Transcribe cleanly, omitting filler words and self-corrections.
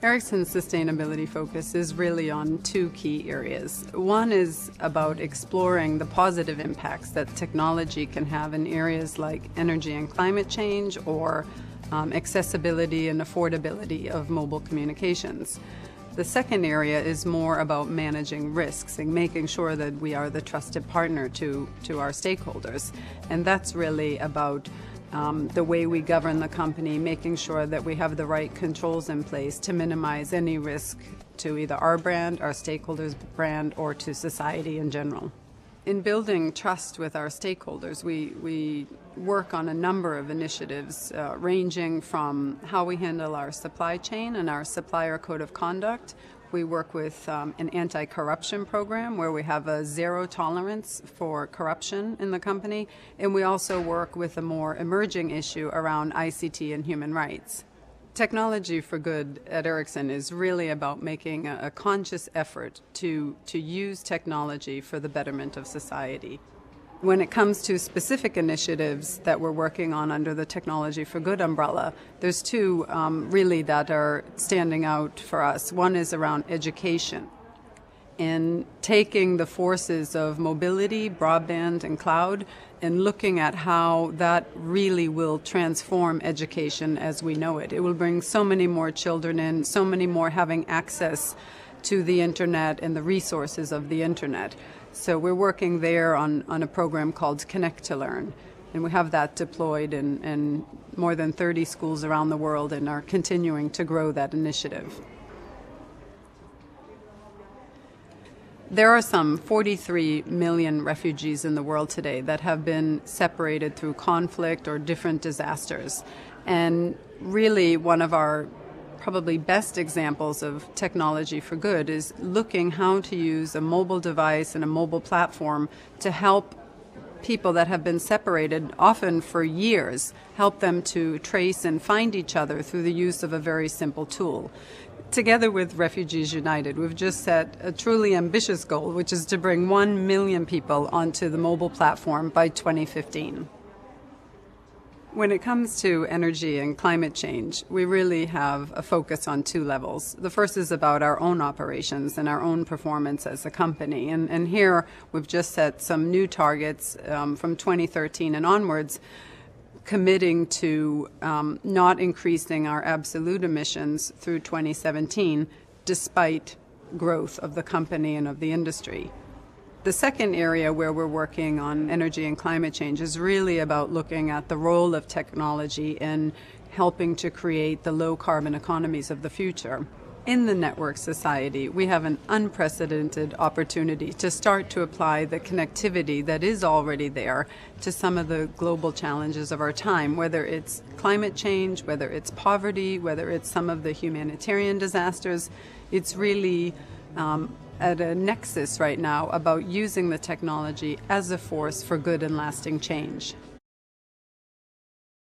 Ericsson's sustainability focus is really on two key areas. One is about exploring the positive impacts that technology can have in areas like energy and climate change, or accessibility and affordability of mobile communications. The second area is more about managing risks and making sure that we are the trusted partner to our stakeholders. And that's really about the way we govern the company, making sure that we have the right controls in place to minimize any risk to either our brand, our stakeholders' brand, or to society in general. In building trust with our stakeholders, we work on a number of initiatives ranging from how we handle our supply chain and our supplier code of conduct. We work with an anti-corruption program where we have a zero tolerance for corruption in the company, and we also work with a more emerging issue around ICT and human rights. Technology for Good at Ericsson is really about making a conscious effort to use technology for the betterment of society. When it comes to specific initiatives that we're working on under the Technology for Good umbrella, there's two really that are standing out for us. One is around education, in taking the forces of mobility, broadband, and cloud, and looking at how that really will transform education as we know it. It will bring so many more children in, so many more having access to the internet and the resources of the internet. So we're working there on a program called Connect to Learn, and we have that deployed in more than 30 schools around the world and are continuing to grow that initiative. There are some 43 million refugees in the world today that have been separated through conflict or different disasters. And really one of our probably best examples of technology for good is looking how to use a mobile device and a mobile platform to help people that have been separated, often for years, help them to trace and find each other through the use of a very simple tool. Together with Refugees United, we've just set a truly ambitious goal, which is to bring 1 million people onto the mobile platform by 2015. When it comes to energy and climate change, we really have a focus on two levels. The first is about our own operations and our own performance as a company. And here we've just set some new targets from 2013 and onwards, committing to not increasing our absolute emissions through 2017 despite growth of the company and of the industry. The second area where we're working on energy and climate change is really about looking at the role of technology in helping to create the low-carbon economies of the future. In the network society, we have an unprecedented opportunity to start to apply the connectivity that is already there to some of the global challenges of our time, whether it's climate change, whether it's poverty, whether it's some of the humanitarian disasters. It's really at a nexus right now about using the technology as a force for good and lasting change.